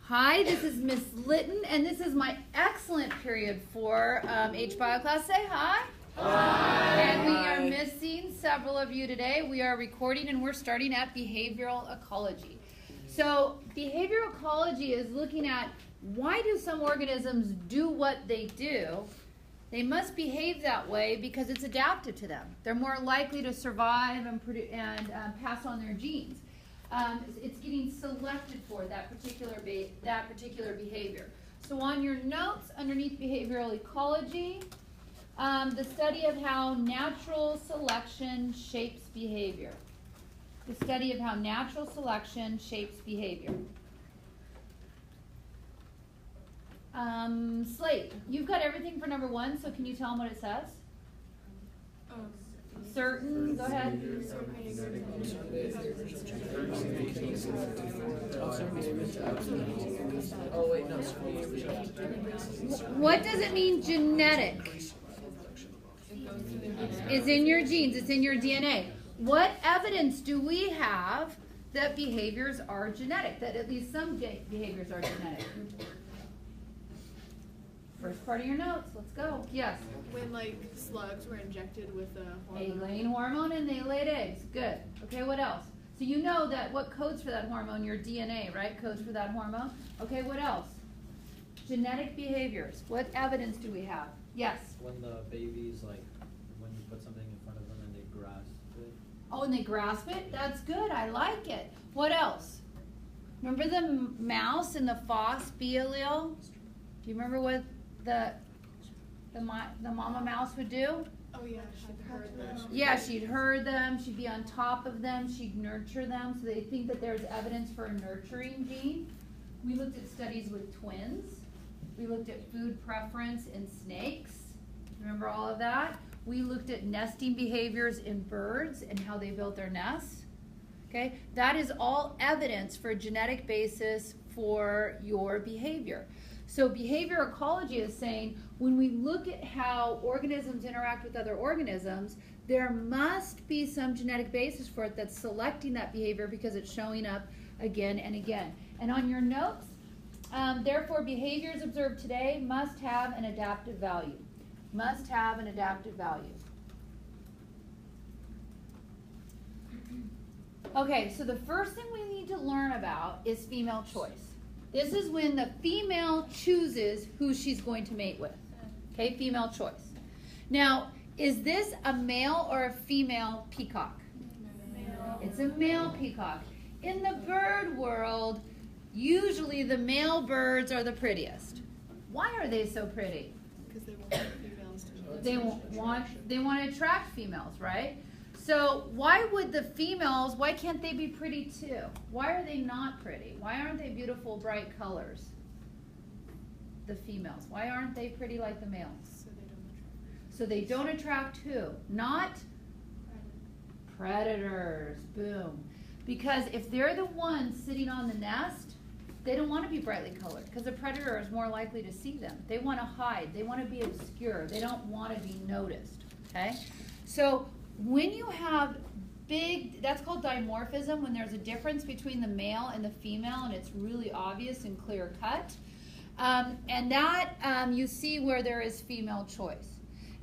Hi, this is Miss Litton, and this is my excellent period 4 HBio class. Say hi. Hi. And we are missing several of you today. We are recording, and we're starting at behavioral ecology. So behavioral ecology is looking at why do some organisms do what they do. They must behave that way because it's adapted to them. They're more likely to survive and pass on their genes. It's getting selected for that particular behavior. So on your notes underneath behavioral ecology, the study of how natural selection shapes behavior. The study of how natural selection shapes behavior. Slate, you've got everything for number 1, so can you tell them what it says? Certain, go ahead. What does it mean genetic? It's in your genes, it's in your DNA. What evidence do we have that behaviors are genetic, that at least some behaviors are genetic? First part of your notes, let's go. Yes? When slugs were injected with a hormone. Egg-laying hormone and they laid eggs. Good. Okay, what else? So you know that what codes for that hormone? Your DNA, right? Codes for that hormone. Okay, what else? Genetic behaviors. What evidence do we have? Yes? When the babies, when you put something in front of them and they grasp it. Oh, and they grasp it? That's good. I like it. What else? Remember the mouse and the SOCIOBIO? Do you remember what the mama mouse would do? Oh yeah, she'd heard them. Yeah, she'd herd them, she'd be on top of them, she'd nurture them, so they think that there's evidence for a nurturing gene. We looked at studies with twins. We looked at food preference in snakes. Remember all of that? We looked at nesting behaviors in birds and how they built their nests. Okay, that is all evidence for a genetic basis for your behavior. So behavior ecology is saying when we look at how organisms interact with other organisms, there must be some genetic basis for it that's selecting that behavior because it's showing up again and again. And on your notes, therefore behaviors observed today must have an adaptive value. Must have an adaptive value. Okay, so the first thing we need to learn about is female choice. This is when the female chooses who she's going to mate with. Okay, female choice. Now, is this a male or a female peacock? Male. It's a male peacock. In the bird world, usually the male birds are the prettiest. Why are they so pretty? Because they want females to. They want to attract females, right? So why would the females, why can't they be pretty too? Why are they not pretty? Why aren't they beautiful, bright colors? The females. Why aren't they pretty like the males? So they don't attract who? Not predators. Boom. Because if they're the ones sitting on the nest, they don't want to be brightly colored because the predator is more likely to see them. They want to hide. They want to be obscure. They don't want to be noticed. Okay? So when you have that's called dimorphism, when there's a difference between the male and the female and it's really obvious and clear cut. And that you see where there is female choice.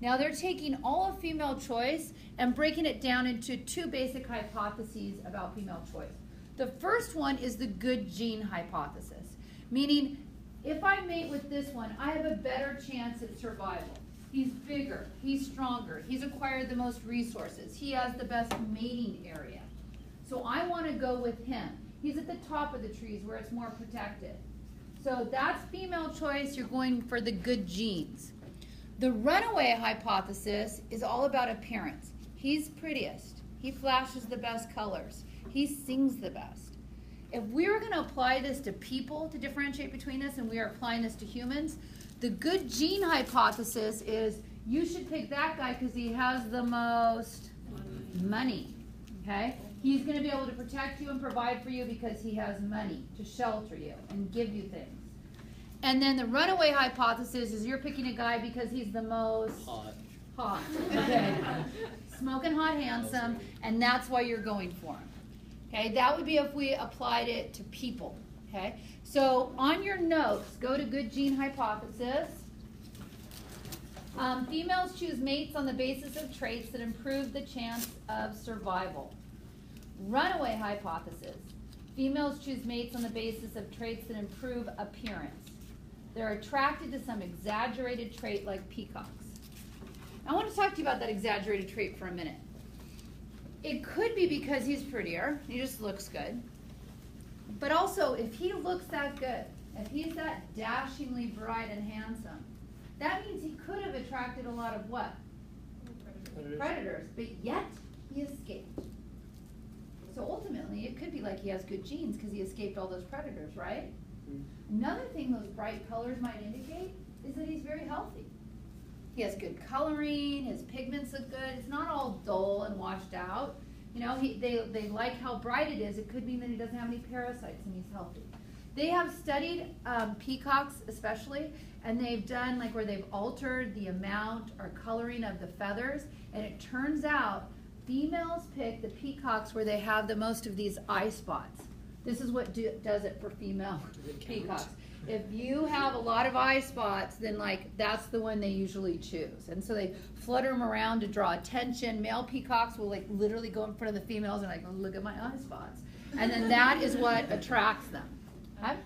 Now they're taking all of female choice and breaking it down into 2 basic hypotheses about female choice. The first one is the good gene hypothesis, meaning if I mate with this one, I have a better chance at survival. He's bigger, he's stronger, he's acquired the most resources, he has the best mating area. So I want to go with him. He's at the top of the trees where it's more protected. So that's female choice, you're going for the good genes. The runaway hypothesis is all about appearance. He's prettiest, he flashes the best colors, he sings the best. If we were going to apply this to people to differentiate between us and we are applying this to humans, the good gene hypothesis is you should pick that guy because he has the most money, okay? He's going to be able to protect you and provide for you because he has money to shelter you and give you things. And then the runaway hypothesis is you're picking a guy because he's the most hot. Okay. Smoking hot, handsome, and that's why you're going for him. Okay, that would be if we applied it to people. Okay, so on your notes, go to good gene hypothesis. Females choose mates on the basis of traits that improve the chance of survival. Runaway hypothesis. Females choose mates on the basis of traits that improve appearance. They're attracted to some exaggerated trait like peacocks. I want to talk to you about that exaggerated trait for a minute. It could be because he's prettier, he just looks good. But also, if he looks that good, if he's that dashingly bright and handsome, that means he could have attracted a lot of what? Predators. But yet, he escaped. So ultimately, it could be like he has good genes because he escaped all those predators, right? Another thing those bright colors might indicate is that he's very healthy. He has good coloring, his pigments look good, it's not all dull and washed out. You know, they like how bright it is. It could mean that he doesn't have any parasites and he's healthy. They have studied peacocks especially, and they've done like where they've altered the amount or coloring of the feathers, and it turns out females pick the peacocks where they have the most of these eye spots. This is what does it for female peacocks. If you have a lot of eye spots, then like that's the one they usually choose. And so they flutter them around to draw attention. Male peacocks will like literally go in front of the females and like, oh, look at my eye spots. And then that is what attracts them. Okay?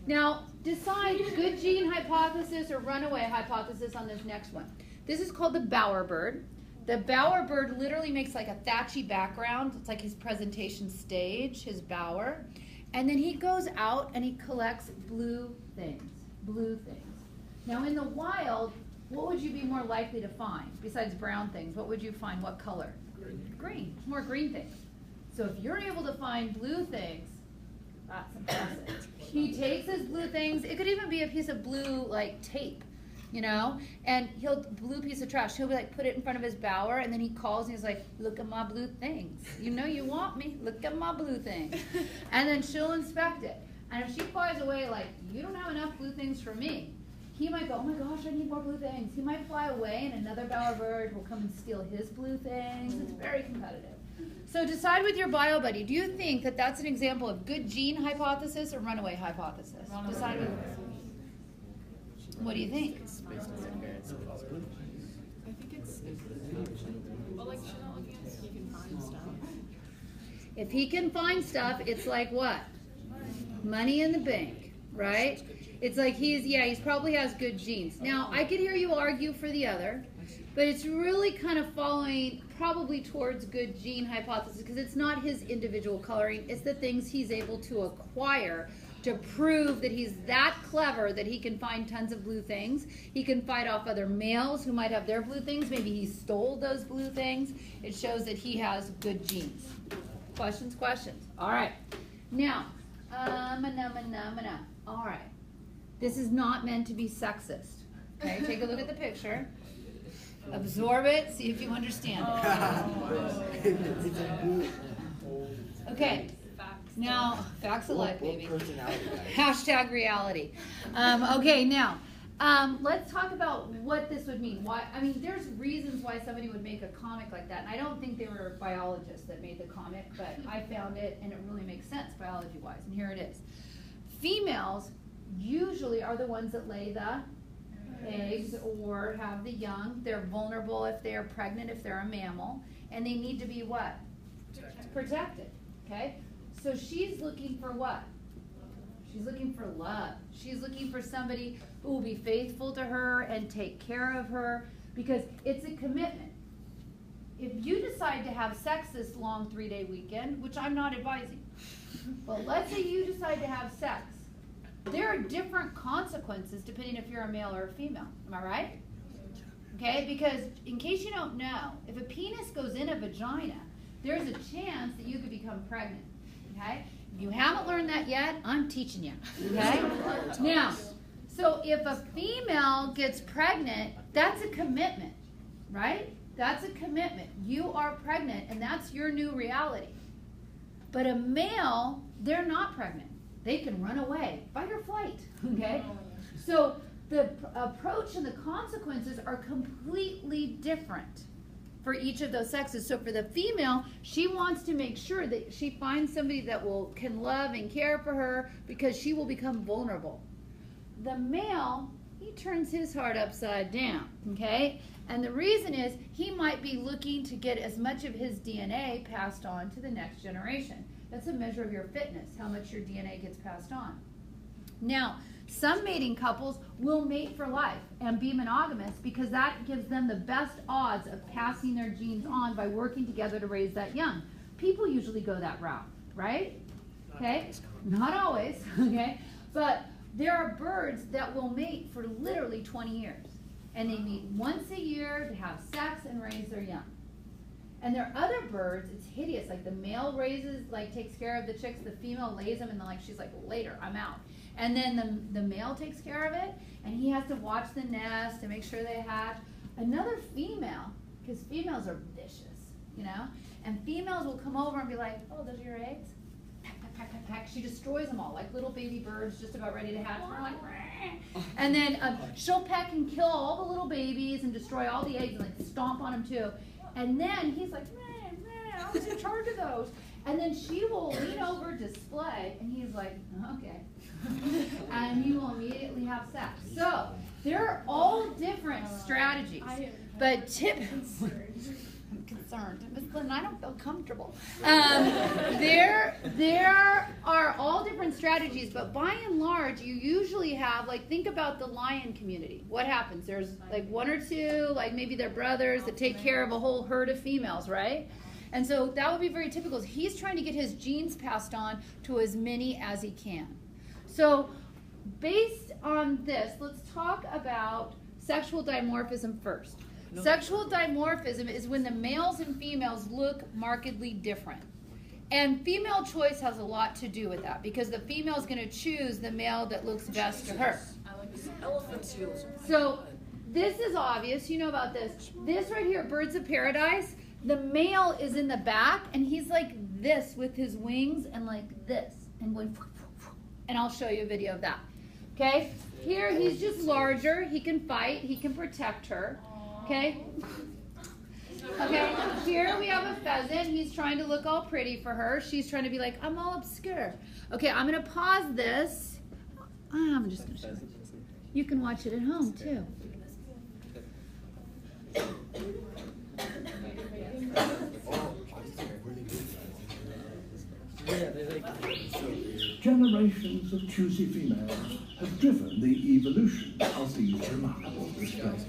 Now, decide good gene hypothesis or runaway hypothesis on this next one. This is called the bowerbird. The bowerbird literally makes like a thatchy background. It's like his presentation stage, his bower. And then he goes out and he collects blue things. Now in the wild, what would you be more likely to find besides brown things? What would you find? What color? Green. More green things. So if you're able to find blue things, that's impressive. He takes his blue things. It could even be a piece of blue like tape, you know, and blue piece of trash. He'll be like put it in front of his bower, and then he calls and he's like, look at my blue things. You know you want me. Look at my blue things. And then she'll inspect it. And if she flies away like, you don't have enough blue things for me, he might go, oh my gosh, I need more blue things. He might fly away and another bowerbird will come and steal his blue things. It's very competitive. So decide with your bio buddy. Do you think that that's an example of good gene hypothesis or runaway hypothesis? Decide with. What do you think? I think it's well, like she's not looking at if he can find stuff. If he can find stuff, it's like what? Money in the bank, right? It's like he probably has good genes. Now, I could hear you argue for the other, but it's really kind of following probably towards good gene hypothesis because it's not his individual coloring, it's the things he's able to acquire to prove that he's that clever that he can find tons of blue things. He can fight off other males who might have their blue things. Maybe he stole those blue things. It shows that he has good genes. Questions? All right. Now, all right. This is not meant to be sexist. Okay, take a look at the picture. Absorb it, see if you understand it. Okay. Now, facts of life, baby. Hashtag reality. Okay, now, let's talk about what this would mean. Why? I mean, there's reasons why somebody would make a comic like that. And I don't think they were biologists that made the comic, but I found it, and it really makes sense biology-wise. And here it is. Females usually are the ones that lay the eggs or have the young. They're vulnerable if they're pregnant, if they're a mammal. And they need to be what? Protected. Okay? So she's looking for what? She's looking for love. She's looking for somebody who will be faithful to her and take care of her because it's a commitment. If you decide to have sex this long 3-day weekend, which I'm not advising, but let's say you decide to have sex, there are different consequences depending if you're a male or a female. Am I right? Okay, because in case you don't know, if a penis goes in a vagina, there's a chance that you could become pregnant. Okay? If you haven't learned that yet, I'm teaching you. Okay? Now, so if a female gets pregnant, that's a commitment, right? That's a commitment. You are pregnant, and that's your new reality. But a male, they're not pregnant. They can run away, fight or flight, okay? So the approach and the consequences are completely different. for each of those sexes. So for the female, she wants to make sure that she finds somebody that can love and care for her, because she will become vulnerable. The male, he turns his heart upside down, okay? And the reason is he might be looking to get as much of his DNA passed on to the next generation. That's a measure of your fitness, how much your DNA gets passed on. Now, some mating couples will mate for life and be monogamous because that gives them the best odds of passing their genes on by working together to raise that young. People usually go that route, right? Okay? Not always, okay? But there are birds that will mate for literally 20 years. And they meet once a year to have sex and raise their young. And there are other birds, it's hideous, like the male takes care of the chicks, the female lays them, and then she's like, later, I'm out. And then the male takes care of it, and he has to watch the nest and make sure they hatch. Another female, because females are vicious, and females will come over and be like, oh, those are your eggs? Peck, peck, peck, peck, peck. She destroys them all, like little baby birds just about ready to hatch. We're like, and then she'll peck and kill all the little babies and destroy all the eggs and stomp on them too. And then he's like, man, I was in charge of those. And then she will lean over, display, and he's like, okay. And he will immediately have sex. So there are all different strategies. But I'm concerned. Miss Lynn, I don't feel comfortable. There are all different strategies, but by and large, you usually have, think about the lion community. What happens? There's one or two, maybe they're brothers that take care of a whole herd of females, right? And so that would be very typical. He's trying to get his genes passed on to as many as he can. So based on this, let's talk about sexual dimorphism first. Sexual dimorphism is when the males and females look markedly different. And female choice has a lot to do with that, because the female is going to choose the male that looks best to her. I like elephants. So this is obvious. You know about this. This right here, Birds of Paradise, the male is in the back, and he's like this with his wings and like this. And going, and I'll show you a video of that. Okay? Here, he's just larger. He can fight. He can protect her. Okay? Okay, here we have a pheasant. He's trying to look all pretty for her. She's trying to be like, I'm all obscure. Okay, I'm going to pause this. I'm just going to show you. You can watch it at home, too. Generations of choosy females have driven the evolution of these remarkable displays.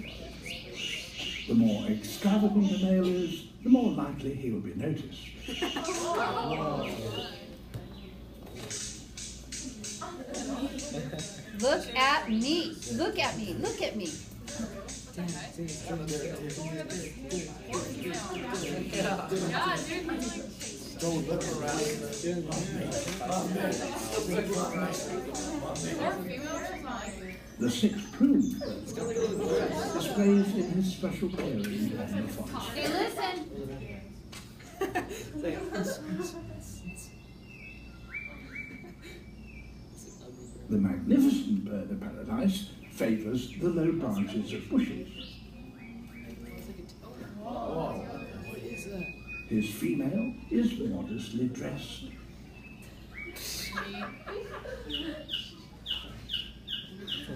The more extravagant the male is, the more likely he will be noticed. Look at me. Look at me. Look at me. The six-plumed bird displays in his special clearing on the forest. Hey, listen. The magnificent bird of paradise favors the low branches of bushes. His female is modestly dressed.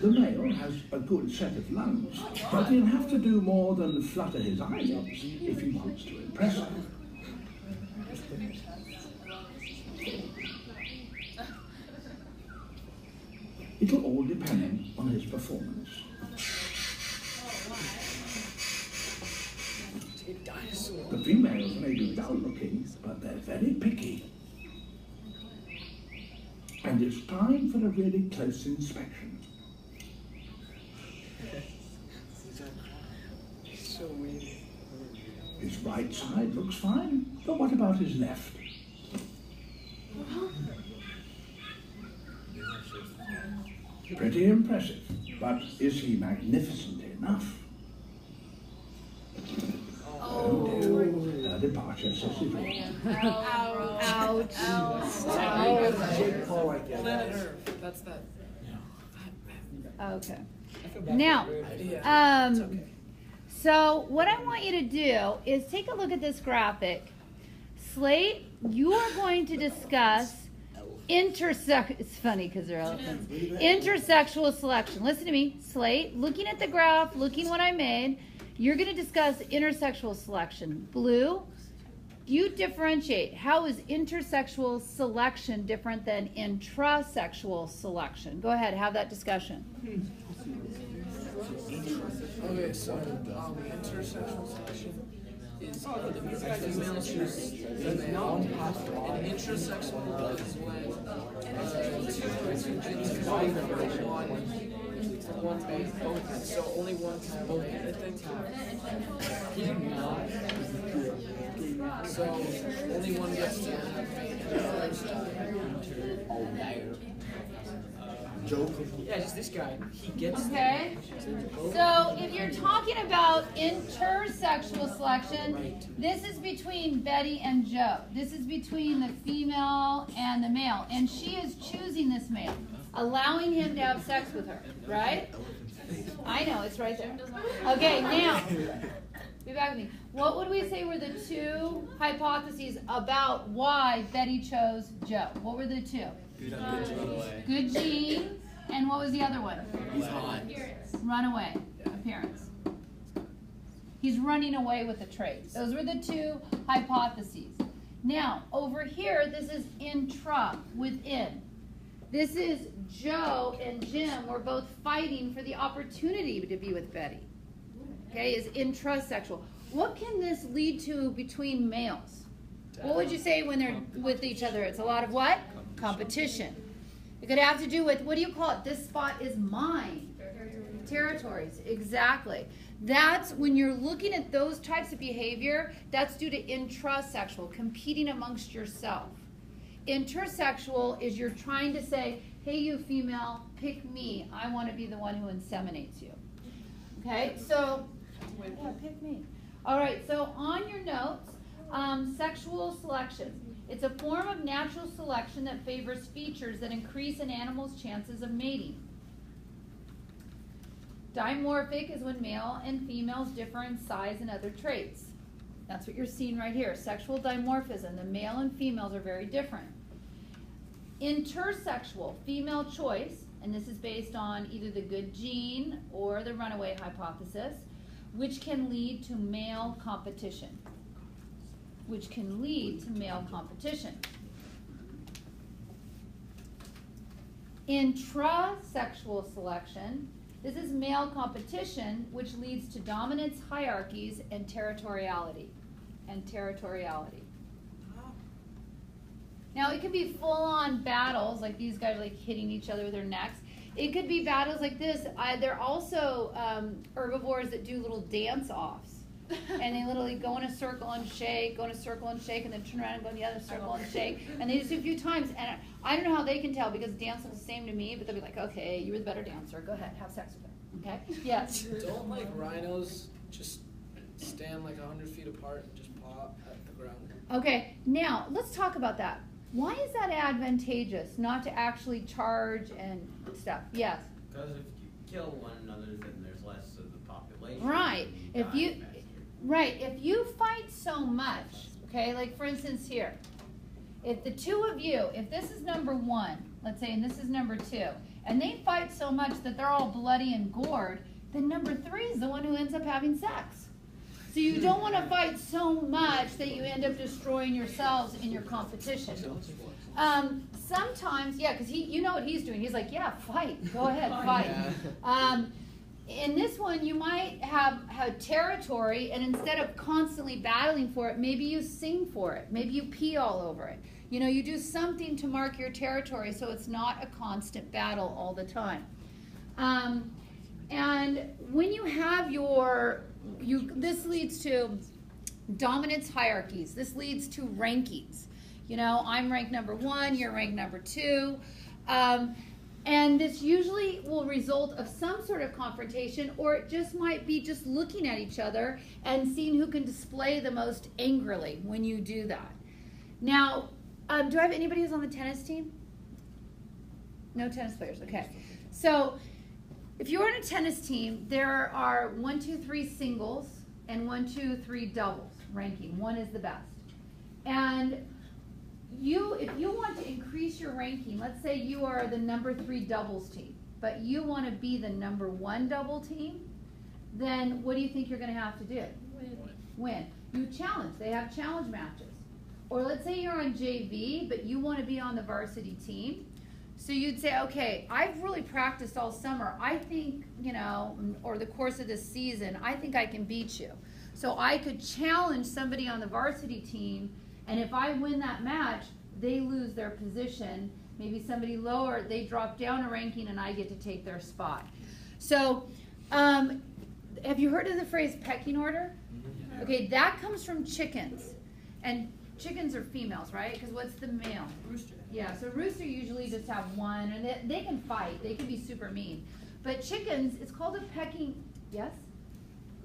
The male has a good set of lungs, but he'll have to do more than flutter his eyelids if he wants to impress her. It'll all depend on his performance. The females may be dull-looking, but they're very picky. And it's time for a really close inspection. So weird. His right side looks fine, but what about his left? Pretty impressive, but is he magnificent enough? Oh dear, her departure says it all. Ouch. That's that. Okay. Now, It's okay. So what I want you to do is take a look at this graphic. Slate, you are going to discuss it's funny because they're elephants. Intersexual selection. Listen to me, Slate, looking at the graph, looking what I made, you're going to discuss intersexual selection. Blue, you differentiate. How is intersexual selection different than intrasexual selection? Go ahead, have that discussion. Okay, so intersexual selection is the female chooses the male, and intrasexual is when two genes combine for one mate. So only one can vote, I think. So only one gets to have Joke. Yeah, just this guy. He gets. Okay. So if you're talking about intersexual selection, this is between Betty and Joe. This is between the female and the male. And she is choosing this male, allowing him to have sex with her, right? I know, it's right there. Okay, now, be back with me. What would we say were the two hypotheses about why Betty chose Joe? What were the two? Good genes, and what was the other one? He's hot. Runaway appearance. He's running away with the traits. Those were the two hypotheses. Now, over here, this is intra, within. This is Joe and Jim were both fighting for the opportunity to be with Betty. Okay, is intrasexual. What can this lead to between males? What would you say when they're with each other? It's a lot of what? Competition. It could have to do with, what do you call it? This spot is mine. Territories, exactly. That's when you're looking at those types of behavior, that's due to intrasexual, competing amongst yourself. Intersexual is you're trying to say, hey, you female, pick me. I want to be the one who inseminates you. Okay, so, yeah, pick me. All right, so on your notes, sexual selection. It's a form of natural selection that favors features that increase an animal's chances of mating. Dimorphic is when male and females differ in size and other traits. That's what you're seeing right here, sexual dimorphism. The male and females are very different. Intersexual, female choice, and this is based on either the good gene or the runaway hypothesis, which can lead to male competition. Intrasexual selection, this is male competition, which leads to dominance hierarchies and territoriality. Now, it could be full-on battles, like these guys are like hitting each other with their necks. It could be battles like this. There are also herbivores that do little dance-offs. And they literally go in a circle and shake, and then turn around and go in the other circle and shake. And they just do a few times. And I don't know how they can tell because dance is the same to me, but they'll be like, okay, you were the better dancer. Go ahead, have sex with her. Okay? Yes? Don't like rhinos just stand like 100 feet apart and just paw at the ground? Okay, now let's talk about that. Why is that advantageous not to actually charge and stuff? Yes? Because if you kill one another, then there's less of the population. Right. If you fight so much, okay, like for instance here, if the two of you, if this is number one, let's say, and this is number two, and they fight so much that they're all bloody and gored, then number three is the one who ends up having sex. So you don't want to fight so much that you end up destroying yourselves in your competition. Sometimes, yeah, because you know what he's doing. He's like, yeah, fight. Go ahead, fight. In this one, you might have territory, and instead of constantly battling for it, maybe you sing for it. Maybe you pee all over it. You know, you do something to mark your territory so it's not a constant battle all the time. And when you have this leads to dominance hierarchies. This leads to rankings. You know, I'm ranked number 1, you're ranked number 2. And this usually will result of some sort of confrontation, or it just might be just looking at each other and seeing who can display the most angrily when you do that. Now, do I have anybody who's on the tennis team? No tennis players, okay. So if you're on a tennis team, there are 1, 2, 3 singles and 1, 2, 3 doubles ranking. 1 is the best. And if you want to increase your ranking, let's say you are the number 3 doubles team, but you want to be the number 1 double team, then what do you think you're going to have to do? Win. You challenge. They have challenge matches. Or let's say you're on JV, but you want to be on the varsity team. So you'd say, okay, I've really practiced all summer. I think, or the course of this season, I think I can beat you. So I could challenge somebody on the varsity team, and if I win that match, they lose their position. Maybe somebody lower, they drop down a ranking, and I get to take their spot. So have you heard of the phrase pecking order? Okay, that comes from chickens. And chickens are females, right? Because what's the male? Rooster. Yeah, so rooster usually just have one, and they can fight. They can be super mean. But chickens, it's called a pecking, yes?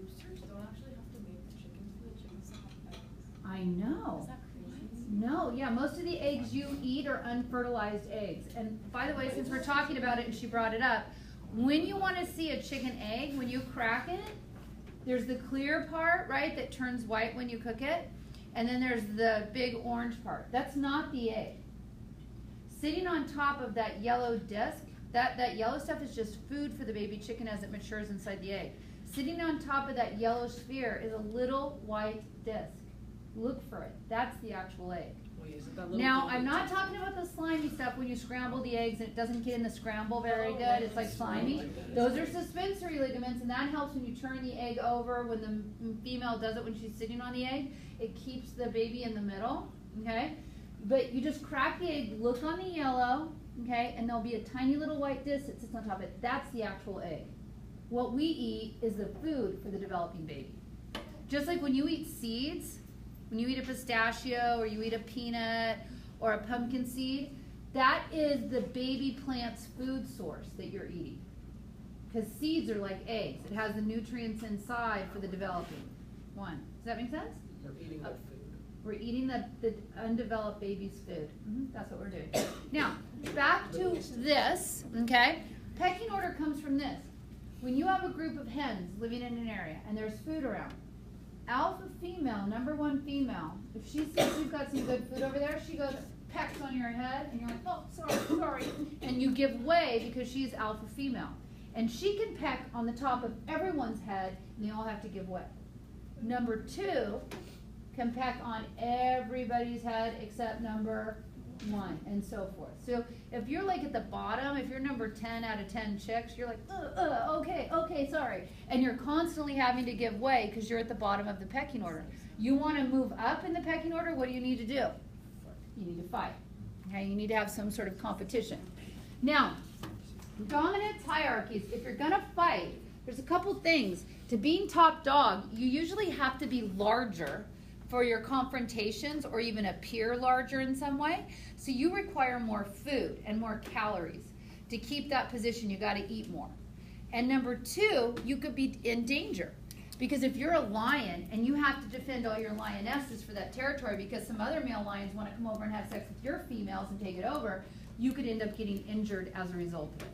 Roosters don't actually have to make the chickens for the chickens to have eggs. I know. Is that crazy? No, yeah, most of the eggs you eat are unfertilized eggs. And by the way, since we're talking about it and she brought it up, when you want to see a chicken egg, when you crack it, there's the clear part, right, that turns white when you cook it. And then there's the big orange part. That's not the egg. Sitting on top of that yellow disc, that yellow stuff is just food for the baby chicken as it matures inside the egg. Sitting on top of that yellow sphere is a little white disc. Look for it. That's the actual egg. Wait, is it that little Now, thing I'm that not takes- talking about the slimy stuff when you scramble the eggs and it doesn't get in the scramble very good. It's like slimy. Those are suspensory ligaments, and that helps when you turn the egg over. When the female does it when she's sitting on the egg, it keeps the baby in the middle, okay? But you just crack the egg, look on the yellow, okay, and there'll be a tiny little white disc that sits on top of it. That's the actual egg. What we eat is the food for the developing baby. Just like when you eat seeds, when you eat a pistachio or you eat a peanut or a pumpkin seed, that is the baby plant's food source that you're eating. Because seeds are like eggs. It has the nutrients inside for the developing one. Does that make sense? We're eating their food. We're eating the undeveloped baby's food. That's what we're doing. Now, back to this, okay? Pecking order comes from this. When you have a group of hens living in an area and there's food around, alpha female, number 1 female, if she sees you've got some good food over there, she goes, pecks on your head, and you're like, oh, sorry, and you give way because she's alpha female. And she can peck on the top of everyone's head, and they all have to give way. Number 2 can peck on everybody's head except number 1, and so forth. So if you're like at the bottom, if you're number 10 out of 10 chicks, you're like, okay, sorry. And you're constantly having to give way because you're at the bottom of the pecking order. You want to move up in the pecking order, what do you need to do? You need to fight. Okay, you need to have some sort of competition. Now, dominance hierarchies, if you're going to fight, there's a couple things. To being top dog, you usually have to be larger for your confrontations or even appear larger in some way. So you require more food and more calories. To keep that position, you got to eat more. And number 2, you could be in danger. Because if you're a lion and you have to defend all your lionesses for that territory because some other male lions want to come over and have sex with your females and take it over, you could end up getting injured as a result of it.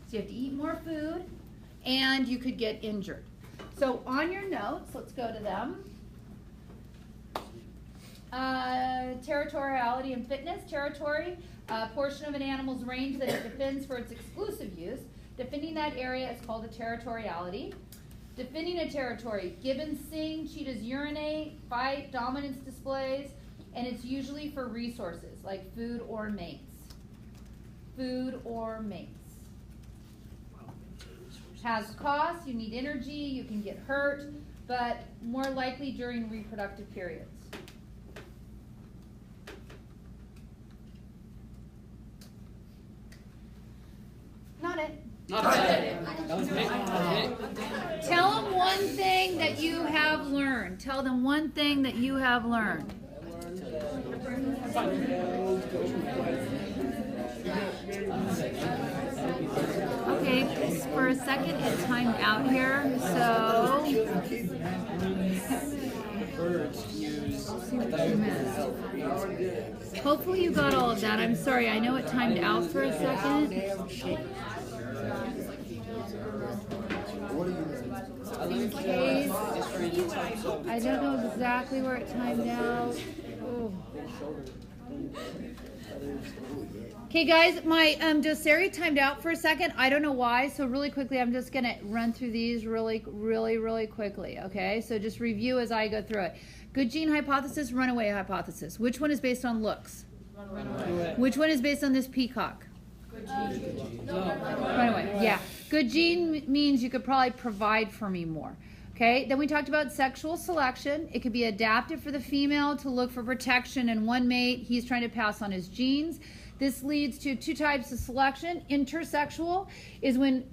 So you have to eat more food and you could get injured. So on your notes, let's go to them. Territoriality and fitness. Territory, a portion of an animal's range that it defends for its exclusive use. Defending that area is called a territoriality. Defending a territory, gibbons sing, cheetahs urinate, fight, dominance displays, and it's usually for resources like food or mates. Food or mates. Has costs, you need energy, you can get hurt, but more likely during reproductive periods. Not it. Not bad. That was it. Tell them one thing that you have learned. Tell them one thing that you have learned. Okay, for a second it timed out here, so hopefully you got all of that. I'm sorry, I know it timed out for a second. types of. I don't know exactly where it timed out. Ooh. Okay, guys, my Doceri timed out for a second. I don't know why. So really quickly, I'm just gonna run through these really quickly. Okay, so just review as I go through it. Good gene hypothesis, runaway hypothesis. Which one is based on looks? Runaway. Which one is based on this peacock? Runaway. Yeah. Good gene means you could probably provide for me more. Okay, then we talked about sexual selection. It could be adaptive for the female to look for protection in one mate. He's trying to pass on his genes. This leads to two types of selection. Intersexual is when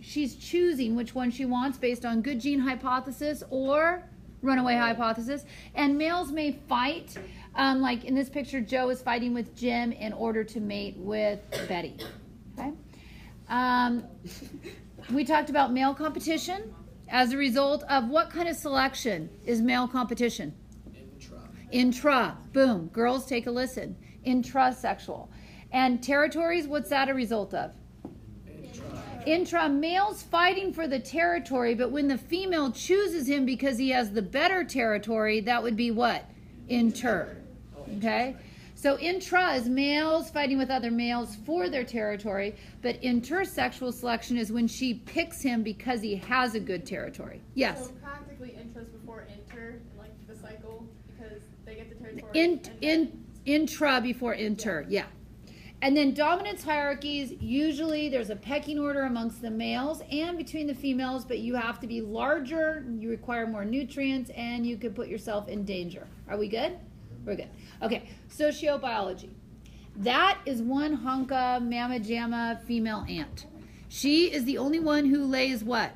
she's choosing which one she wants based on good gene hypothesis or runaway hypothesis. And males may fight. Like in this picture, Joe is fighting with Jim in order to mate with Betty. Okay. We talked about male competition. As a result of what kind of selection is male competition? Intra. Boom. Girls, take a listen. Intrasexual. And territories, what's that a result of? Intra. Males fighting for the territory, but when the female chooses him because he has the better territory, that would be what? Inter. Okay? So intra is males fighting with other males for their territory, but intersexual selection is when she picks him because he has a good territory. Yes? So practically interest before inter, like the cycle, because they get the territory. Intra before inter, yeah. And then dominance hierarchies, usually there's a pecking order amongst the males and between the females, but you have to be larger, you require more nutrients, and you could put yourself in danger. Are we good? We're good. Okay, sociobiology. That is one honka mamma jamma female ant. She is the only one who lays what?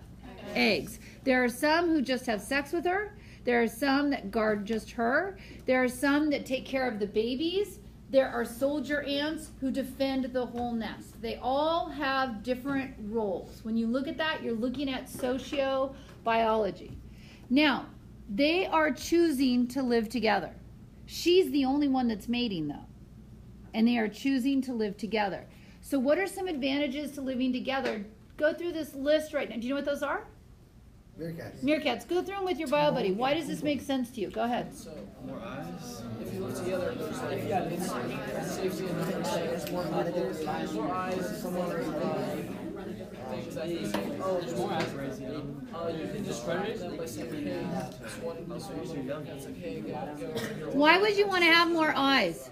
Eggs. There are some who just have sex with her. There are some that guard just her. There are some that take care of the babies. There are soldier ants who defend the whole nest. They all have different roles. When you look at that, you're looking at sociobiology. Now, they are choosing to live together. She's the only one that's mating, though. And they are choosing to live together. So what are some advantages to living together? Go through this list right now. Do you know what those are? Meerkats. Meerkats. Go through them with your bio buddy. Why does this make sense to you? Go ahead. So, more eyes. If you look together, there's like, it's safety and numbers. There's more people, more eyes, someone things that you say, oh, there's more eyes. You can discredit them by saying, hey, this one, that's like, hey, go. Why would you want to have more eyes?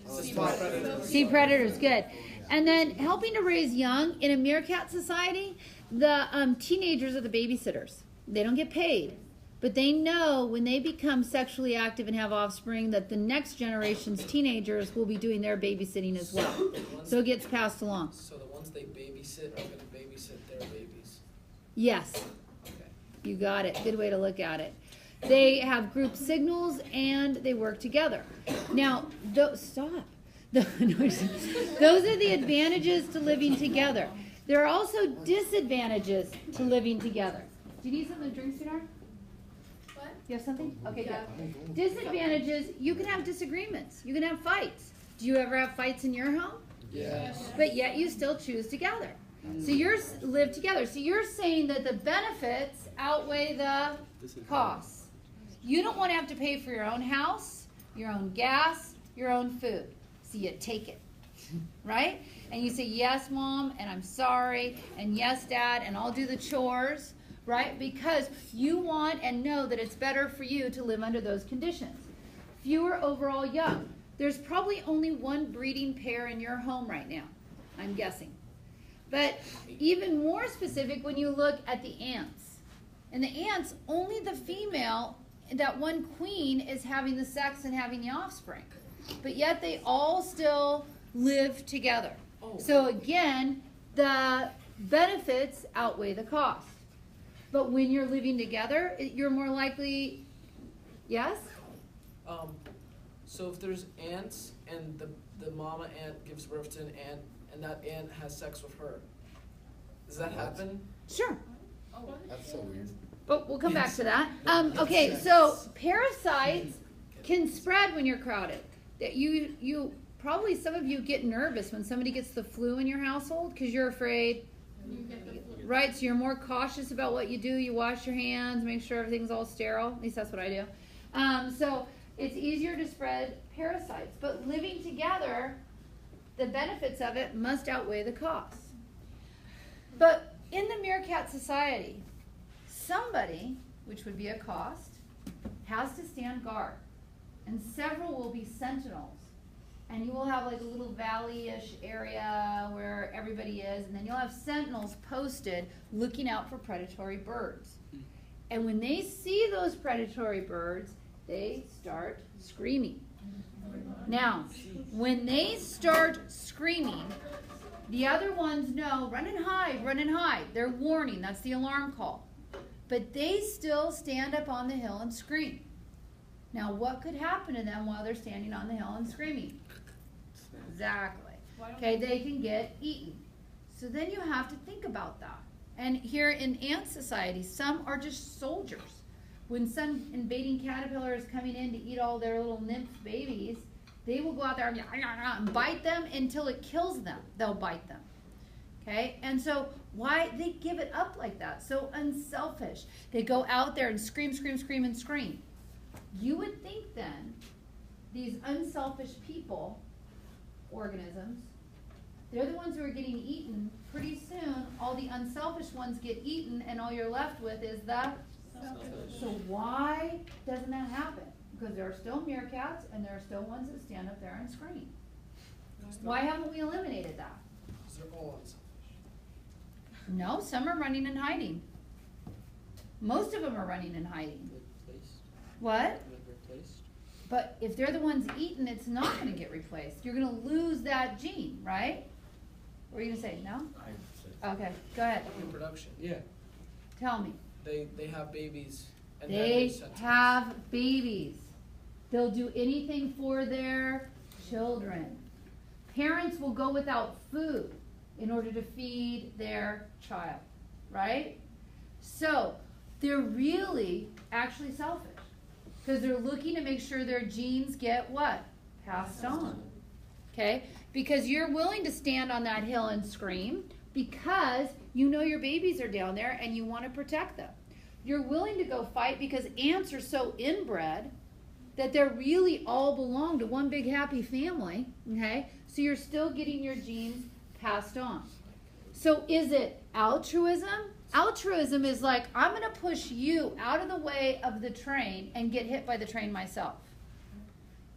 See predators, good. And then helping to raise young in a meerkat society, the teenagers are the babysitters. They don't get paid, but they know when they become sexually active and have offspring that the next generation's teenagers will be doing their babysitting as well. So it gets passed along. So the ones they babysit are going to babysit their babies. Yes. Okay. You got it. Good way to look at it. They have group signals and they work together. Now, stop. Those are the advantages to living together. There are also disadvantages to living together. Do you need something to drink, sweetheart? What? You have something? Okay, Yeah. good. Disadvantages, you can have disagreements. You can have fights. Do you ever have fights in your home? Yes. But yet you still choose together. So you're live together. So you're saying that the benefits outweigh the costs. You don't want to have to pay for your own house, your own gas, your own food. So you take it, right? And you say, yes, Mom, and I'm sorry, and yes, Dad, and I'll do the chores, right? Because you want and know that it's better for you to live under those conditions. Fewer overall young. There's probably only one breeding pair in your home right now, I'm guessing. But even more specific when you look at the ants. And the ants, only the female, that one queen is having the sex and having the offspring. But yet they all still live together. Oh. So again, the benefits outweigh the cost. But when you're living together, you're more likely, yes? So if there's ants and the mama ant gives birth to an ant and that ant has sex with her, does that happen? Sure. That's so weird. But we'll come back to that. Okay, so parasites can spread when you're crowded. That you probably some of you get nervous when somebody gets the flu in your household because you're afraid right? So you're more cautious about what you do. You wash your hands, make sure everything's all sterile. At least that's what I do. So it's easier to spread parasites. But living together, the benefits of it must outweigh the costs. But in the meerkat society, somebody, which would be a cost, has to stand guard. And several will be sentinels. And you will have like a little valley-ish area where everybody is, and then you'll have sentinels posted looking out for predatory birds. And when they see those predatory birds, they start screaming. Now, when they start screaming, the other ones know, run and hide, run and hide. They're warning, that's the alarm call. But they still stand up on the hill and scream. Now, what could happen to them while they're standing on the hill and screaming? Exactly. Okay, they can get eaten. So then you have to think about that. And here in ant society, some are just soldiers. When some invading caterpillar is coming in to eat all their little nymph babies, they will go out there and bite them until it kills them. They'll bite them. Okay, and so why they give it up like that? So unselfish. They go out there and scream, scream, scream, and scream. You would think then these unselfish people, organisms, they're the ones who are getting eaten. Pretty soon, all the unselfish ones get eaten, and all you're left with is the selfish. So why doesn't that happen? Because there are still meerkats, and there are still ones that stand up there and scream. Why haven't we eliminated that? Because they're all unselfish. No, some are running and hiding. Most of them are running and hiding. Replaced. What? Replaced. But if they're the ones eaten, it's not going to get replaced. You're going to lose that gene, right? What were you going to say? No? Okay, go ahead. Reproduction. Yeah. Tell me. They have babies. And then They send to us. have babies. They'll do anything for their children. Parents will go without food in order to feed their child, right? So they're really actually selfish because they're looking to make sure their genes get what? Passed on. Okay? Because you're willing to stand on that hill and scream because you know your babies are down there and you want to protect them. You're willing to go fight because ants are so inbred that they really all belong to one big happy family, okay? So you're still getting your genes passed on. So is it altruism? Altruism is like, I'm going to push you out of the way of the train and get hit by the train myself.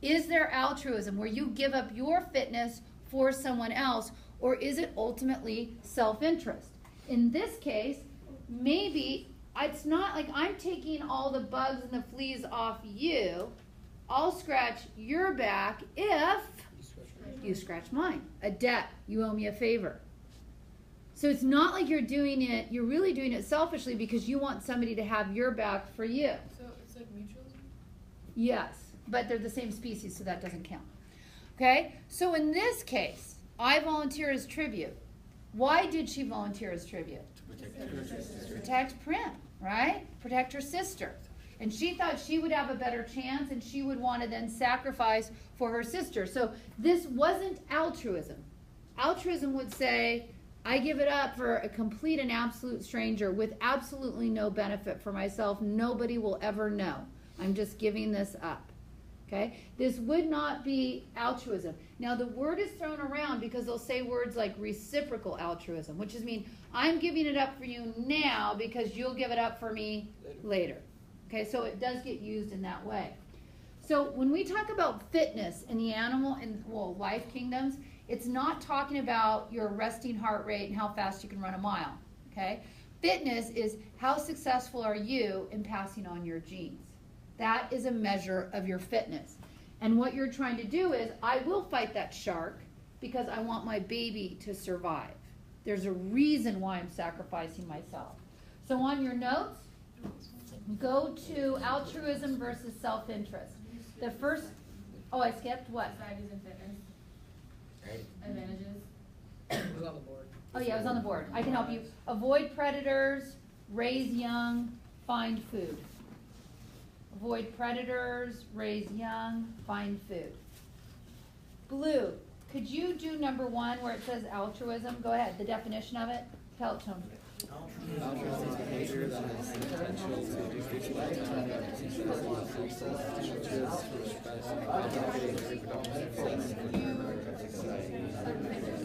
Is there altruism where you give up your fitness for someone else, or is it ultimately self-interest? In this case, maybe it's not like I'm taking all the bugs and the fleas off you. I'll scratch your back if you scratch mine. A debt. You owe me a favor. So it's not like you're doing it, you're really doing it selfishly because you want somebody to have your back for you. So it's like mutualism? Yes, but they're the same species, so that doesn't count. Okay? So in this case, I volunteer as tribute. Why did she volunteer as tribute? To protect Prim, right? Protect her sister. And she thought she would have a better chance and she would want to then sacrifice for her sister. So this wasn't altruism. Altruism would say, I give it up for a complete and absolute stranger with absolutely no benefit for myself. Nobody will ever know. I'm just giving this up. Okay? This would not be altruism. Now, the word is thrown around because they'll say words like reciprocal altruism, which is mean I'm giving it up for you now because you'll give it up for me later. Okay? So it does get used in that way. So when we talk about fitness in the animal and life kingdoms, it's not talking about your resting heart rate and how fast you can run a mile, okay? Fitness is how successful are you in passing on your genes. That is a measure of your fitness. And what you're trying to do is, I will fight that shark because I want my baby to survive. There's a reason why I'm sacrificing myself. So on your notes, go to altruism versus self-interest. The first, I skipped what? Strategies in fitness. Right. Advantages. It was on the board. Oh yeah, it was on the board. I can help you. Avoid predators, raise young, find food. Avoid predators, raise young, find food. Blue, could you do number 1 where it says altruism? Go ahead, the definition of it. Tell it to them. Altruism is behavior that has the potential to decrease lifetime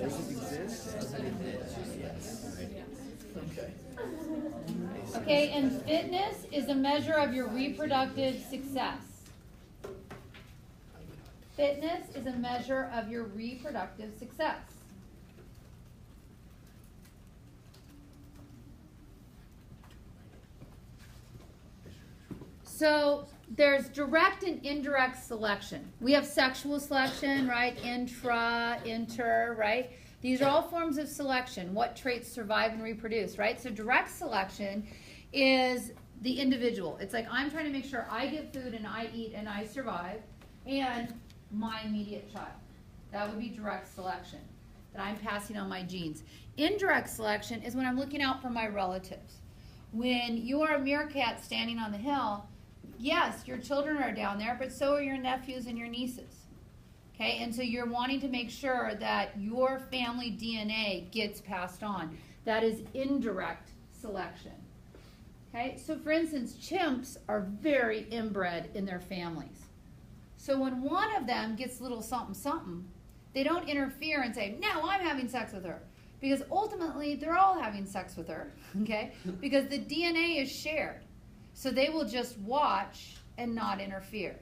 Does it exist? Okay. Okay, and fitness is a measure of your reproductive success. Fitness is a measure of your reproductive success. So there's direct and indirect selection. We have sexual selection, right? Intra, inter, right? These are all forms of selection. What traits survive and reproduce, right? So direct selection is the individual. It's like I'm trying to make sure I get food and I eat and I survive, and my immediate child. That would be direct selection, that I'm passing on my genes. Indirect selection is when I'm looking out for my relatives. When you are a meerkat standing on the hill, yes, your children are down there, but so are your nephews and your nieces. Okay, and so you're wanting to make sure that your family DNA gets passed on. That is indirect selection. Okay, so for instance, chimps are very inbred in their families. So when one of them gets a little something something, they don't interfere and say, no, I'm having sex with her. Because ultimately, they're all having sex with her, okay? Because the DNA is shared. So they will just watch and not interfere,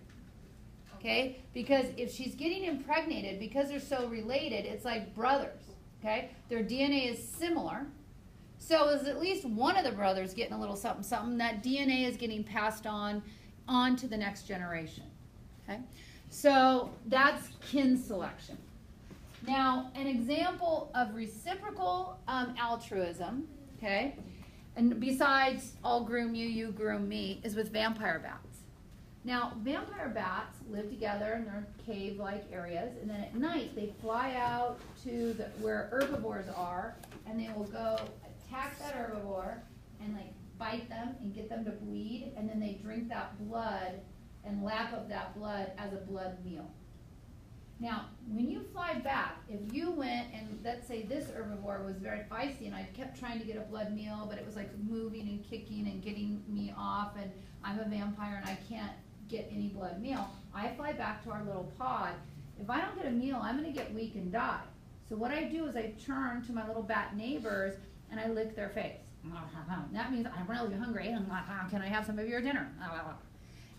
okay? Because if she's getting impregnated, because they're so related, it's like brothers, okay? Their DNA is similar. So as at least one of the brothers getting a little something something, that DNA is getting passed on to the next generation, okay? So that's kin selection. Now, an example of reciprocal altruism, okay, and besides I'll groom you, you groom me, is with vampire bats. Now, vampire bats live together in their cave-like areas, and then at night they fly out to where herbivores are, and they will go attack that herbivore and like bite them and get them to bleed, and then they drink that blood and lap up that blood as a blood meal. Now, when you fly back, if you went and let's say this herbivore was very feisty and I kept trying to get a blood meal, but it was like moving and kicking and getting me off, and I'm a vampire and I can't get any blood meal, I fly back to our little pod. If I don't get a meal, I'm going to get weak and die. So what I do is I turn to my little bat neighbors and I lick their face. That means I'm really hungry. Can I have some of your dinner?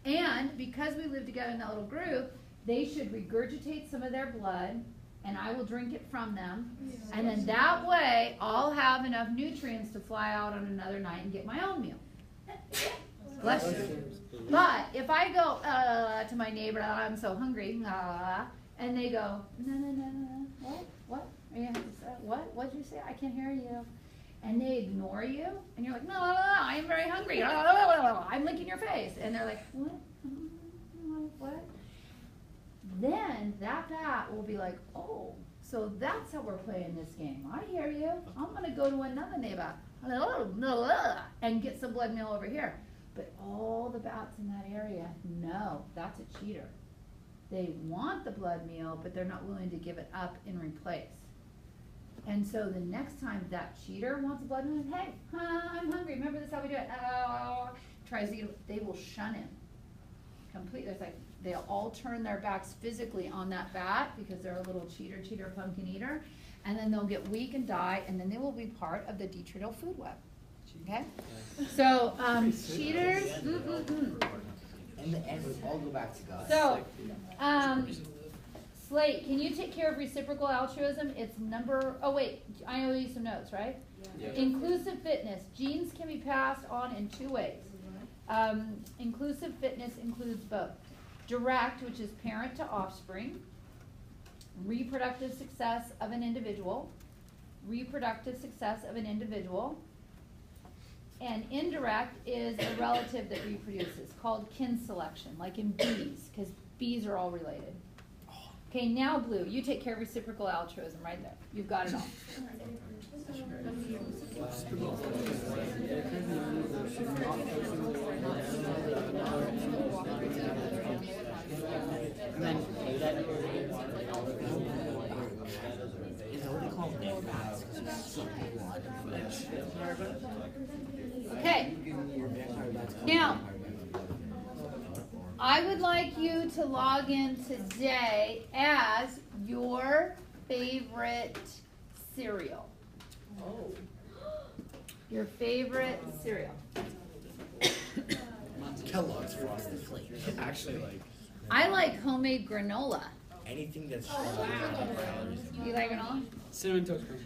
And because we live together in that little group, they should regurgitate some of their blood, and I will drink it from them. And then that way, I'll have enough nutrients to fly out on another night and get my own meal. Bless you. But if I go to my neighbor, I'm so hungry, and they go, no, what? Are you what? What'd you say? I can't hear you. And they ignore you, and you're like, no, I am very hungry. I'm licking your face. And they're like, what? What? Then that bat will be like, oh, so that's how we're playing this game. I hear you. I'm going to go to another neighbor and get some blood meal over here. But all the bats in that area know that's a cheater. They want the blood meal, but they're not willing to give it up in replace. And so the next time that cheater wants a blood meal, hey, I'm hungry. Remember this, how we do it? Tries to get it, they will shun him completely. It's like they'll all turn their backs physically on that bat because they're a little cheater, pumpkin eater, and then they'll get weak and die, and then they will be part of the detrital food web. Okay? So, cheaters, In the end, we all go back to God. So, Slate, can you take care of reciprocal altruism? It's oh wait, I owe you some notes, right? Yeah. Inclusive fitness. Genes can be passed on in two ways. Inclusive fitness includes both direct, which is parent to offspring, reproductive success of an individual, and indirect is a relative that reproduces, called kin selection, like in bees, because bees are all related. Okay, now Blue, you take care of reciprocal altruism right there. You've got it all. Is that what they call them bats? Because Okay. Now, I would like you to log in today as your favorite cereal. Oh. Your favorite cereal. Kellogg's Frosted Flakes. Actually, like I like homemade granola. Anything that's You like granola? Cinnamon Toast Crunch.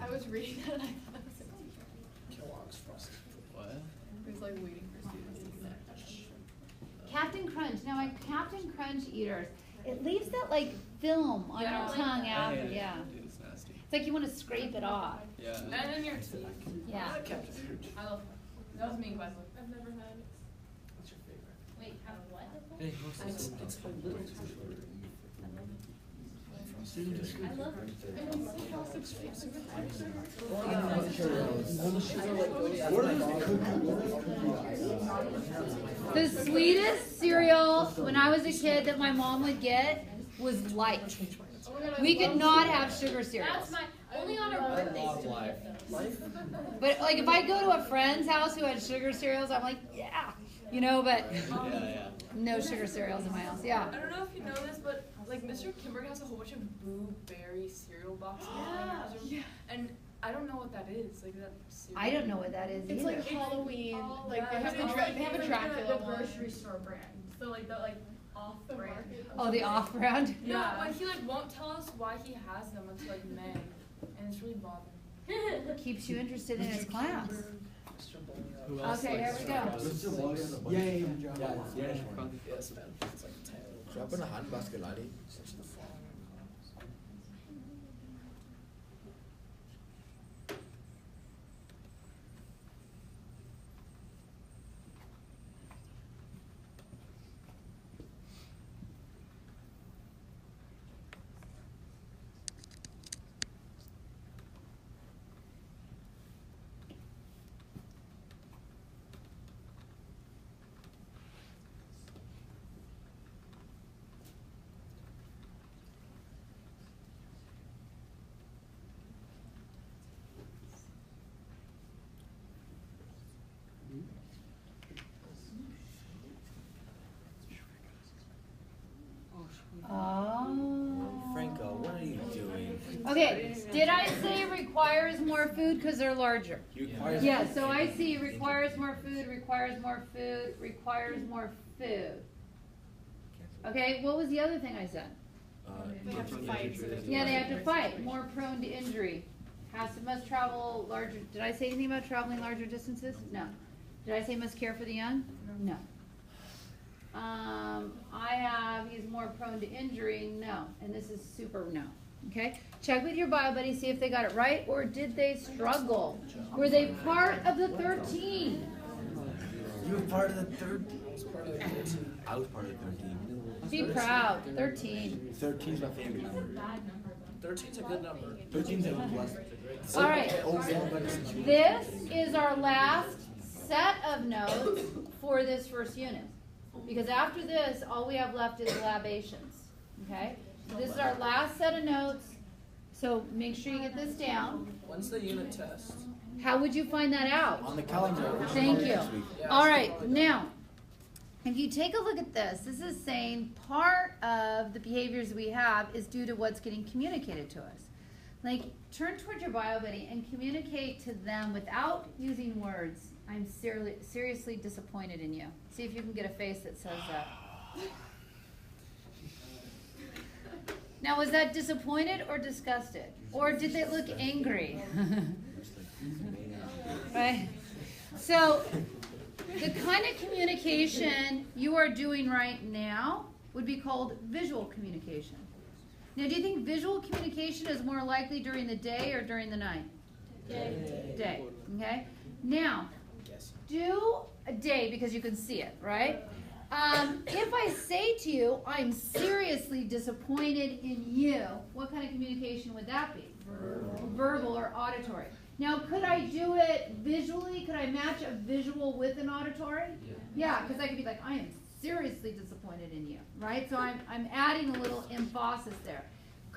I was reading that and I thought it was like, Kellogg's Frosted Flakes. what? it was like waiting for students to connect. Captain Crunch. Now, my Captain Crunch eaters, it leaves that like film on Yeah, I your like tongue that. after. Yeah. Dude, it's nasty. It's like you want to scrape it off. Yeah. And then your teeth. Yeah. I love that. That was me, Wesley. I've never had it. What's your favorite? Wait, have what? It's so little. I love The sweetest cereal when I was a kid that my mom would get was light. We could not have sugar cereals. That's my, only on our birthdays. But like if I go to a friend's house who had sugar cereals, I'm like, yeah, you know, but no sugar cereals in my house. Yeah. I don't know if you know this, but like Mr. Kimberg has a whole bunch of blueberry cereal boxes. Yeah. And I don't know what that is. Like that cereal. I don't know what that is It's either. like Halloween. Oh, Like they yeah. have the It's they have a Dracula the one. grocery store brand. So like the off brand. Oh, the off-brand? Yeah, but he like won't tell us why he has them until like May, and it's really bothering. Keeps you interested in his class. Who else Okay, likes here we go. Yes, man. It's like 10. Drop in a handbasket, laddie. Such the fall. Oh. Franco, what are you doing? Okay, did I say requires more food because they're larger? Yeah, so I see requires more food, requires more food, requires more food. Okay, what was the other thing I said? They have to fight. So Yeah, they have to fight, more prone to injury. Must travel larger, did I say anything about traveling larger distances? No. Did I say must care for the young? No. I have, he's more prone to injury, no. And this is super no. Okay? Check with your bio buddy, see if they got it right, or did they struggle? Were they part of the 13? You were part of the 13. I was part of the 13. Be proud, 13. 13 is my favorite number. 13's a good number. 13's a plus. All right, this is our last set of notes for this first unit. Because after this, all we have left is labations, okay? So this is our last set of notes, so make sure you get this down. When's the unit test? How would you find that out? On the calendar. Thank you. Next week. All right, now, if you take a look at this, this is saying part of the behaviors we have is due to what's getting communicated to us. Like, turn towards your bio buddy and communicate to them without using words. I'm seriously disappointed in you. See if you can get a face that says that. Now, was that disappointed or disgusted? Or did they look angry? Right? So, the kind of communication you are doing right now would be called visual communication. Now, do you think visual communication is more likely during the day or during the night? Day. Okay? Now, do a day because you can see it, right? If I say to you, I'm seriously disappointed in you, what kind of communication would that be? Verbal or auditory. Now, could I do it visually? Could I match a visual with an auditory? Yeah, because I could be like, I am seriously disappointed in you, right? So I'm adding a little emphasis there.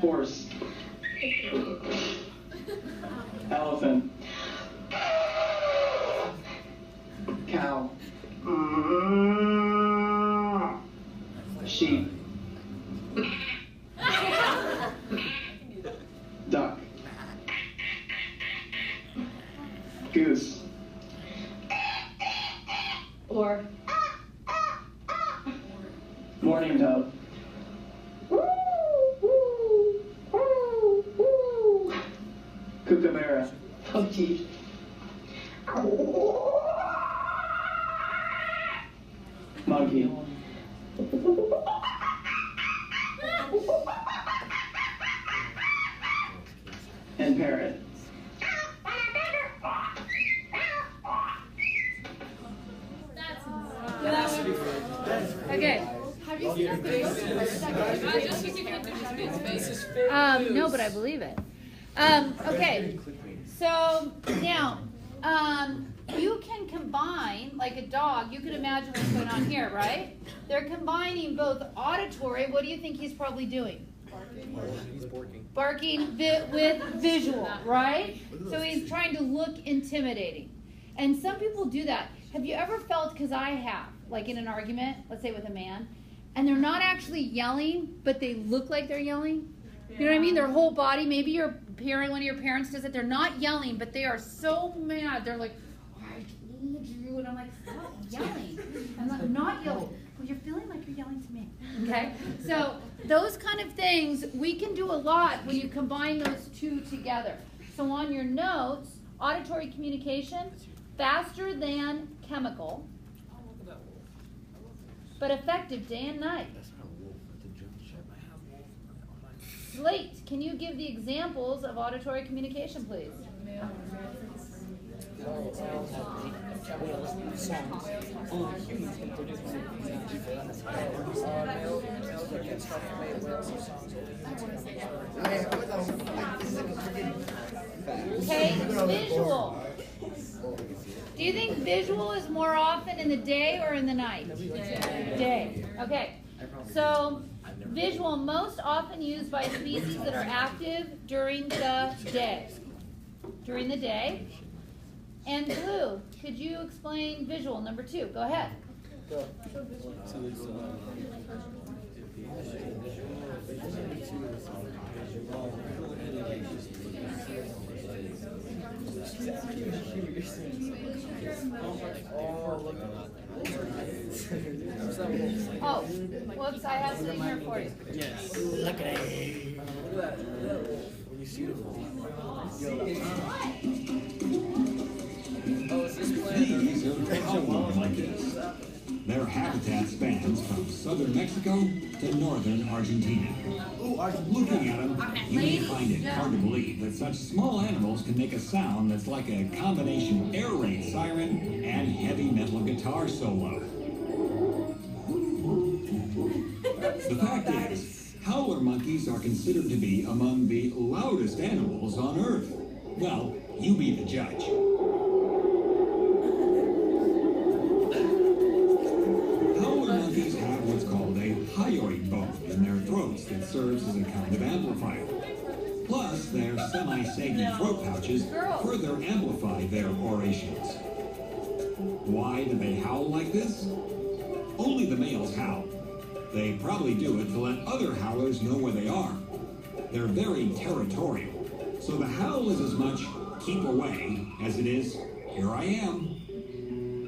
Horse. Elephant. Cow. Sheep. Duck. Goose. Or Morning dove. Kookaburra. Monkey. Monkey. And parrot. okay. Have you seen No, but I believe it. Okay. So now, you can combine, like a dog, you can imagine what's going on here, right? They're combining both auditory, what do you think he's probably doing? He's barking. Barking with visual, right? So he's trying to look intimidating. And some people do that. Have you ever felt, because I have, like in an argument, let's say with a man, and they're not actually yelling, but they look like they're yelling? You know what I mean? Their whole body, maybe your parent, one of your parents does it, they're not yelling, but they are so mad. They're like, I told you, and I'm like, stop yelling. I'm not yelling. Well, you're feeling like you're yelling to me, okay? So those kind of things, we can do a lot when you combine those two together. So on your notes, auditory communication, faster than chemical, but effective day and night. That's not a wolf, that's a German Shepherd. Slate, can you give the examples of auditory communication, please? Humans can produce males that can self-made whales or songs. Okay, visual. Do you think visual is more often in the day or in the night? Day. Okay. So visual most often used by species that are active during the day. During the day. And blue, could you explain visual number 2? Go ahead. Oh, whoops, I have something here for you. Yes. Look at it. Look at that. When you see the oh, is this plant? These are howler monkeys. Their habitat spans from southern Mexico to northern Argentina. Looking at them, you may find it hard to believe that such small animals can make a sound that's like a combination air raid siren and heavy metal guitar solo. The fact is, howler monkeys are considered to be among the loudest animals on Earth. Well, you be the judge. Howler monkeys have what's called a hyoid bone in their throats that serves as a kind of amplifier. Plus, their semi-saggy throat pouches further amplify their orations. Why do they howl like this? Only the males howl. They probably do it to let other howlers know where they are. They're very territorial, so the howl is as much keep away as it is here I am.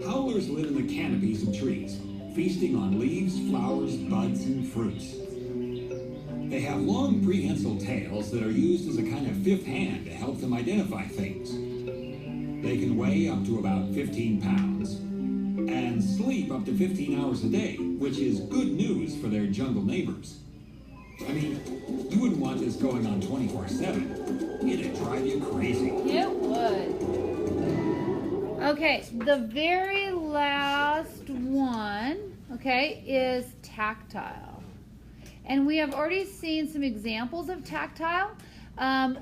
Howlers live in the canopies of trees, feasting on leaves, flowers, buds, and fruits. They have long prehensile tails that are used as a kind of fifth hand to help them identify things. They can weigh up to about 15 pounds and sleep up to 15 hours a day, which is good news for their jungle neighbors. I mean, you wouldn't want this going on 24/7. It'd drive you crazy. It would. Okay, the very last one, okay, is tactile. And we have already seen some examples of tactile.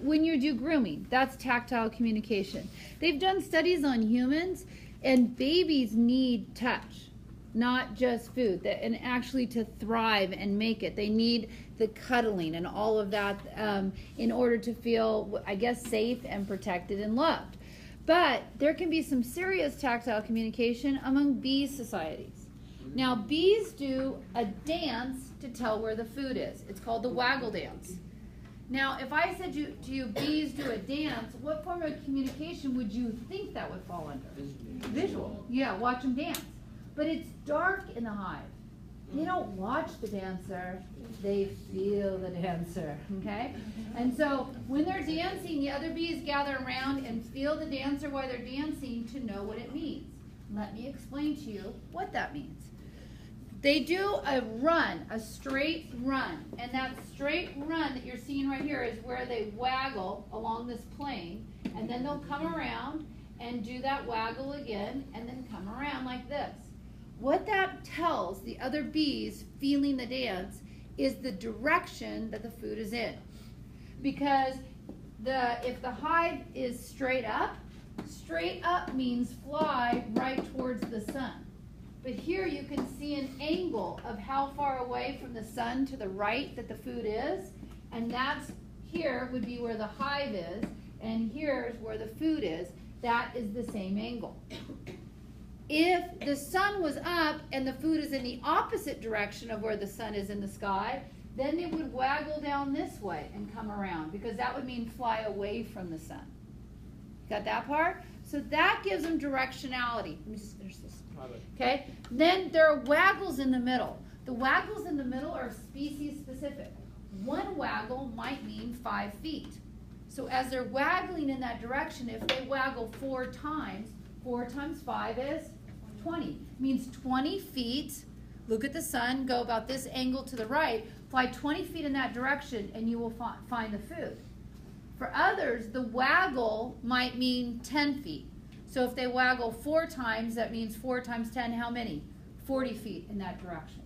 When you do grooming, that's tactile communication. They've done studies on humans, and babies need touch. not just food, and actually to thrive and make it. They need the cuddling and all of that in order to feel, I guess, safe and protected and loved. But there can be some serious tactile communication among bee societies. Now, bees do a dance to tell where the food is. It's called the waggle dance. Now, if I said to you, bees do a dance, what form of communication would you think that would fall under? Visual. Yeah, watch them dance. But it's dark in the hive. They don't watch the dancer, they feel the dancer, okay? And so when they're dancing, the other bees gather around and feel the dancer while they're dancing to know what it means. Let me explain to you what that means. They do a run, a straight run, and that straight run that you're seeing right here is where they waggle along this plane, and then they'll come around and do that waggle again, and then come around like this. What that tells the other bees feeling the dance is the direction that the food is in. Because if the hive is straight up means fly right towards the sun. But here you can see an angle of how far away from the sun to the right that the food is, and that's here would be where the hive is, and here's where the food is. That is the same angle. If the sun was up and the food is in the opposite direction of where the sun is in the sky, then it would waggle down this way and come around, because that would mean fly away from the sun. Got that part? So that gives them directionality. Let me just finish this. Okay? Then there are waggles in the middle. The waggles in the middle are species specific. One waggle might mean 5 feet. So as they're waggling in that direction, if they waggle 4 times, 4 times 5 is 20. Means 20 feet, look at the sun, go about this angle to the right, fly 20 feet in that direction, and you will find the food. For others, the waggle might mean 10 feet. So if they waggle 4 times, that means 4 times 10, how many? 40 feet in that direction.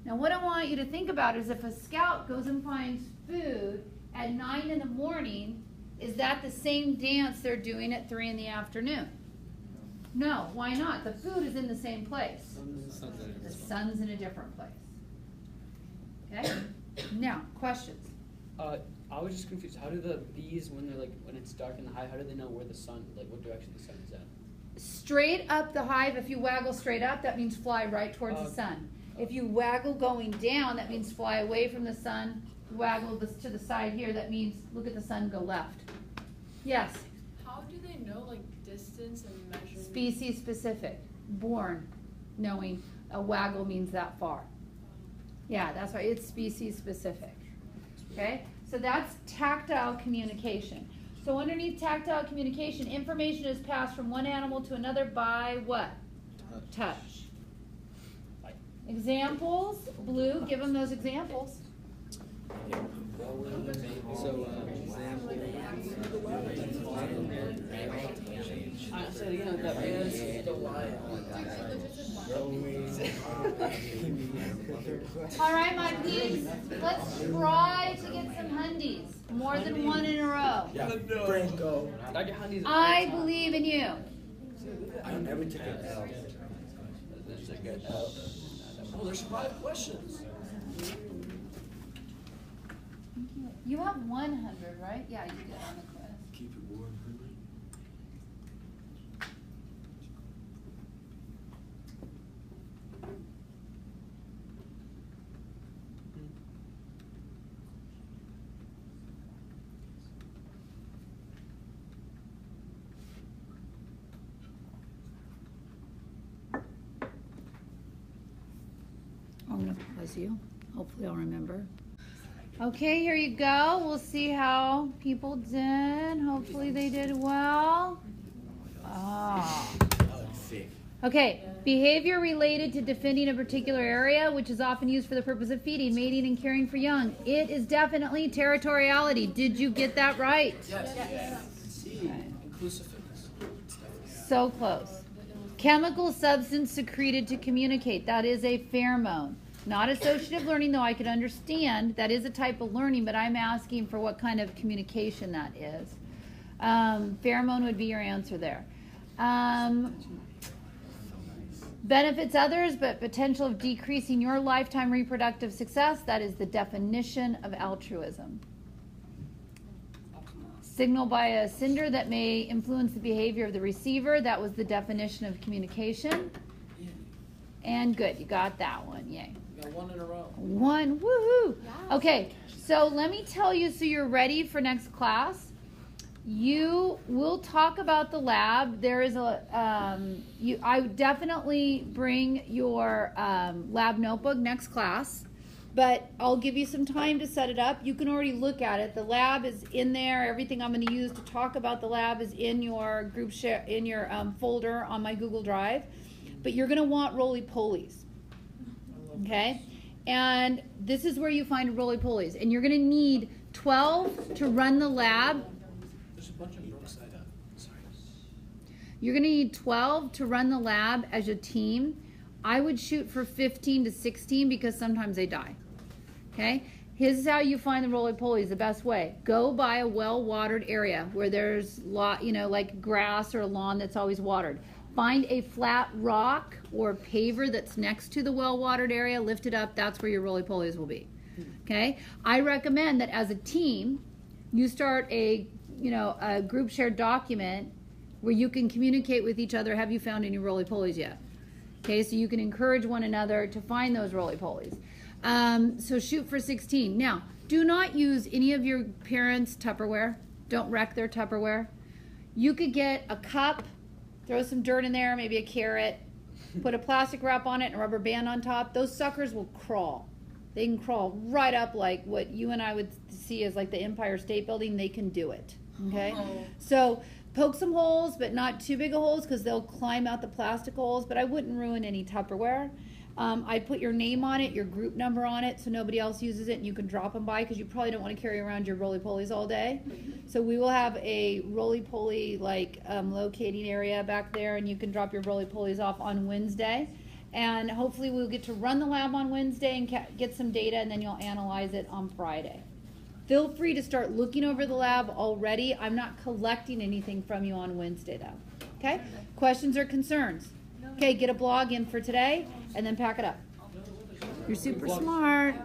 Now what I want you to think about is if a scout goes and finds food at 9 in the morning, is that the same dance they're doing at 3 in the afternoon? No, why not? The food is in the same place. The sun's in a different place. Okay? Now, questions? I was just confused. How do the bees, when it's dark in the hive, how do they know where the sun, what direction the sun is at? Straight up the hive, if you waggle straight up, that means fly right towards the sun. If you waggle going down, that means fly away from the sun. Waggle this to the side here, that means look at the sun, go left. Yes? How do they know, distance and measurement? Species specific. Born knowing a waggle means that far. Yeah, that's right. It's species specific. Okay? So that's tactile communication. So underneath tactile communication, information is passed from one animal to another by what? Touch. Examples? Blue, give them those examples. So, All right, my peeps, let's try to get some hundies. More than one in a row. Franco. I believe in you. I never took an L. Oh, there's 5 questions. You have 100, right? Yeah, you did on the quiz. Keep it 100. I'm going to pause you. Hopefully I'll remember. Okay, here you go. We'll see how people did. Hopefully they did well. Ah. Okay, behavior related to defending a particular area, which is often used for the purpose of feeding, mating, and caring for young. It is definitely territoriality. Did you get that right? Yes. Okay. Inclusiveness. So close. Chemical substance secreted to communicate. That is a pheromone. Not associative learning, though I could understand. That is a type of learning, but I'm asking for what kind of communication that is. Pheromone would be your answer there. Benefits others, but potential of decreasing your lifetime reproductive success. That is the definition of altruism. Signal by a sender that may influence the behavior of the receiver. That was the definition of communication. And good, you got that one. Yay. You got one in a row. One, woohoo. Okay, so let me tell you so you're ready for next class. You will talk about the lab. There is a, I would definitely bring your lab notebook next class, but I'll give you some time to set it up. You can already look at it. The lab is in there. Everything I'm going to use to talk about the lab is in your group share, in your folder on my Google Drive. But you're going to want roly-polies, okay? And this is where you find roly-polies. And you're going to need 12 to run the lab. There's a bunch of Brookside up. Sorry. You're going to need 12 to run the lab as a team. I would shoot for 15 to 16 because sometimes they die, okay? Here's how you find the roly-polies the best way. Go by a well-watered area where there's, like grass or a lawn that's always watered. Find a flat rock or paver that's next to the well-watered area, lift it up, that's where your roly-polies will be, okay? I recommend that as a team, you start a group shared document where you can communicate with each other, have you found any roly-polies yet? Okay, so you can encourage one another to find those roly-polies. So shoot for 16. Now, do not use any of your parents' Tupperware. Don't wreck their Tupperware. You could get a cup, throw some dirt in there, maybe a carrot, put a plastic wrap on it and a rubber band on top. Those suckers will crawl. They can crawl right up like what you and I would see as like the Empire State Building. They can do it, okay? Oh. So poke some holes, but not too big of holes because they'll climb out the plastic holes, but I wouldn't ruin any Tupperware. I'd put your name on it, your group number on it, so nobody else uses it and you can drop them by because you probably don't want to carry around your roly-polies all day. So we will have a roly-poly locating area back there and you can drop your roly-polies off on Wednesday. And hopefully we'll get to run the lab on Wednesday and get some data and then you'll analyze it on Friday. Feel free to start looking over the lab already. I'm not collecting anything from you on Wednesday though. Okay? Questions or concerns? Okay, get a blog in for today and then pack it up. You're super smart.